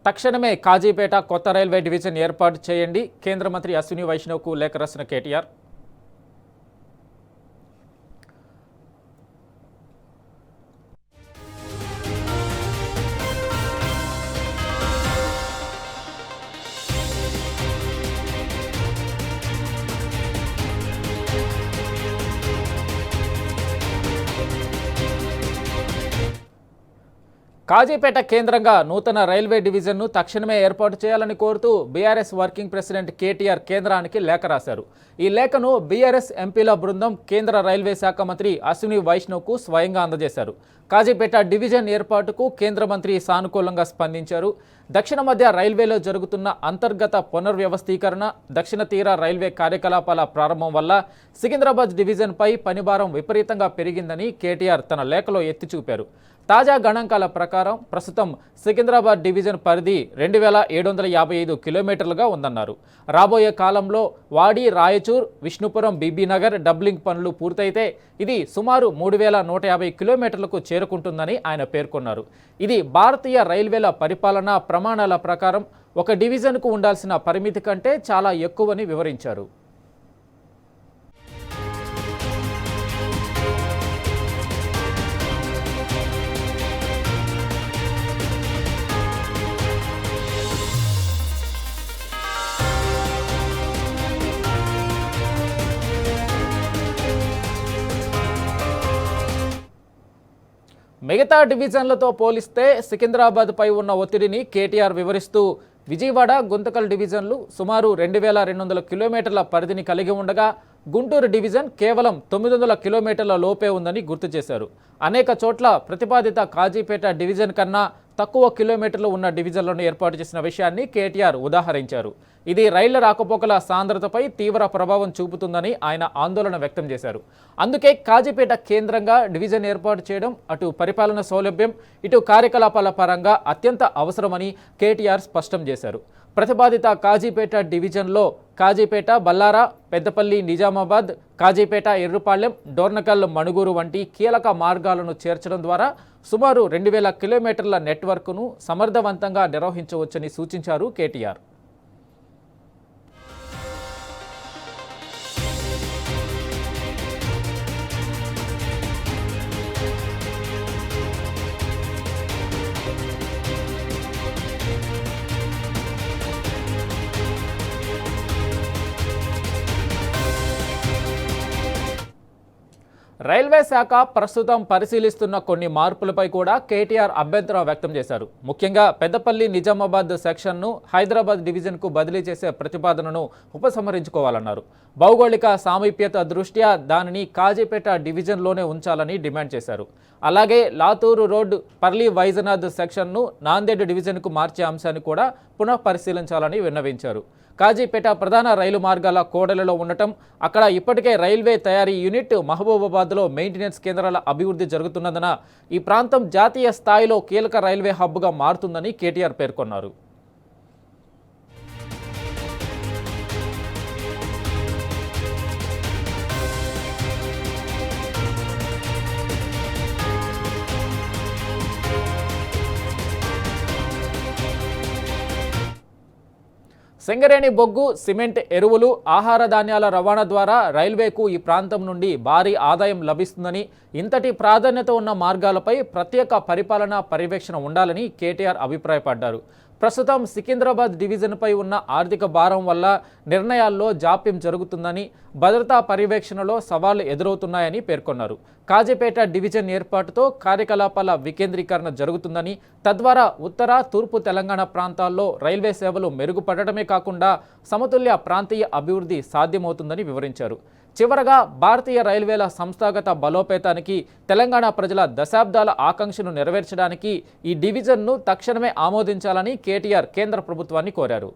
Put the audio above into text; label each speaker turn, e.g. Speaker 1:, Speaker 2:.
Speaker 1: తక్షణమే కాజీపేట కొత్త railway division ఏర్పాటు చేయండి. కేంద్ర మంత్రి అశ్విని వైష్ణవ్కు లేఖ రాసిన కేటీఆర్. కాజీపేట కేంద్రంగా నూతన రైల్వే డివిజన్ను తక్షణమే ఏర్పాటు చేయాలని కోరుతూ బీఆర్ఎస్ వర్కింగ్ ప్రెసిడెంట్ కేటీఆర్ కేంద్రానికి లేఖ రాశారు. ఈ లేఖను బీఆర్ఎస్ ఎంపీల బృందం కేంద్ర రైల్వే శాఖ మంత్రి అశ్విని వైష్ణవ్కు స్వయంగా అందజేశారు. కాజీపేట డివిజన్ ఏర్పాటుకు కేంద్ర మంత్రి సానుకూలంగా స్పందించారు. దక్షిణ మధ్య రైల్వేలో జరుగుతున్న అంతర్గత పునర్వ్యవస్థీకరణ, దక్షిణ తీర రైల్వే కార్యకలాపాల ప్రారంభం వల్ల సికింద్రాబాద్ డివిజన్పై పనిభారం విపరీతంగా పెరిగిందని కేటీఆర్ తన లేఖలో ఎత్తి చూపారు. తాజా గణాంకాల ప్రకారం ప్రస్తుతం సికింద్రాబాద్ డివిజన్ పరిధి 2755 కిలోమీటర్లుగా ఉందన్నారు. రాబోయే కాలంలో వాడి, రాయచూర్, విష్ణుపురం, బీబీనగర్ డబ్లింగ్ పనులు పూర్తయితే ఇది సుమారు 3150 కిలోమీటర్లకు చేరుకుంటుందని ఆయన పేర్కొన్నారు. ఇది భారతీయ రైల్వేల పరిపాలనా ప్రమాణాల ప్రకారం ఒక డివిజన్కు ఉండాల్సిన పరిమితి కంటే చాలా ఎక్కువని వివరించారు. మిగతా డివిజన్లతో పోలిస్తే సికింద్రాబాద్పై ఉన్న ఒత్తిడిని కేటీఆర్ వివరిస్తూ విజయవాడ, గుంతకల్ డివిజన్లు సుమారు 2200 కిలోమీటర్ల పరిధిని కలిగి ఉండగా గుంటూరు డివిజన్ కేవలం 900 కిలోమీటర్ల లోపే ఉందని గుర్తు చేశారు. అనేక చోట్ల ప్రతిపాదిత కాజీపేట డివిజన్ కన్నా తక్కువ కిలోమీటర్లు ఉన్న డివిజన్లను ఏర్పాటు చేసిన విషయాన్ని కేటీఆర్ ఉదాహరించారు. ఇది రైళ్ల రాకపోకల సాంద్రతపై తీవ్ర ప్రభావం చూపుతుందని ఆయన ఆందోళన వ్యక్తం చేశారు. అందుకే కాజీపేట కేంద్రంగా డివిజన్ ఏర్పాటు చేయడం అటు పరిపాలన సౌలభ్యం, ఇటు కార్యకలాపాల పరంగా అత్యంత అవసరమని కేటీఆర్ స్పష్టం చేశారు. ప్రతిపాదిత కాజీపేట డివిజన్లో కాజీపేట, బల్లారా, పెద్దపల్లి, నిజామాబాద్, కాజీపేట, ఎర్రుపాళ్లెం, డోర్నకల్, మణుగూరు వంటి కీలక మార్గాలను చేర్చడం ద్వారా సుమారు 2000 కిలోమీటర్ల నెట్వర్క్ను సమర్థవంతంగా నిర్వహించవచ్చని సూచించారు కేటీఆర్. రైల్వే శాఖ ప్రస్తుతం పరిశీలిస్తున్న కొన్ని మార్పులపై కూడా కేటీఆర్ అభ్యంతరం వ్యక్తం చేశారు. ముఖ్యంగా పెద్దపల్లి, నిజామాబాద్ సెక్షన్ను హైదరాబాద్ డివిజన్కు బదిలీ చేసే ప్రతిపాదనను ఉపసంహరించుకోవాలన్నారు. భౌగోళిక సామీప్యత దృష్ట్యా దానిని కాజీపేట డివిజన్లోనే ఉంచాలని డిమాండ్ చేశారు. అలాగే లాతూరు రోడ్, పర్లీ వైజనాథ్ సెక్షన్ను నాందేడ్ డివిజన్కు మార్చే అంశాన్ని కూడా పునః పరిశీలించాలని విన్నవించారు. కాజీపేట ప్రధాన రైలు మార్గాల కోడలలో ఉండటం, అక్కడ ఇప్పటికే రైల్వే తయారీ యూనిట్, మహబూబాబాద్లో మెయింటెనెన్స్ కేంద్రాల అభివృద్ధి జరుగుతున్నందున ఈ ప్రాంతం జాతీయ స్థాయిలో కీలక రైల్వే హబ్గా మారుతుందని కేటీఆర్ పేర్కొన్నారు. సింగరేణి బొగ్గు, సిమెంట్, ఎరువులు, ఆహార ధాన్యాల రవాణా ద్వారా రైల్వేకు ఈ ప్రాంతం నుండి భారీ ఆదాయం లభిస్తుందని, ఇంతటి ప్రాధాన్యత ఉన్న మార్గాలపై ప్రత్యేక పరిపాలనా పర్యవేక్షణ ఉండాలని కేటీఆర్ అభిప్రాయపడ్డారు. ప్రస్తుతం సికింద్రాబాద్ డివిజన్పై ఉన్న ఆర్థిక భారం వల్ల నిర్ణయాల్లో జాప్యం జరుగుతుందని, భద్రతా పర్యవేక్షణలో సవాళ్లు ఎదురవుతున్నాయని పేర్కొన్నారు. కాజీపేట డివిజన్ ఏర్పాటుతో కార్యకలాపాల వికేంద్రీకరణ జరుగుతుందని, తద్వారా ఉత్తర, తూర్పు తెలంగాణ ప్రాంతాల్లో రైల్వే సేవలు మెరుగుపడటమే కాకుండా సమతుల్య ప్రాంతీయ అభివృద్ధి సాధ్యమవుతుందని వివరించారు. చివరగా భారతీయ రైల్వేల సంస్థాగత బలోపేతానికి, తెలంగాణ ప్రజల దశాబ్దాల ఆకాంక్షను నెరవేర్చడానికి ఈ డివిజన్ను తక్షణమే ఆమోదించాలని కేటీఆర్ కేంద్ర ప్రభుత్వాన్ని కోరారు.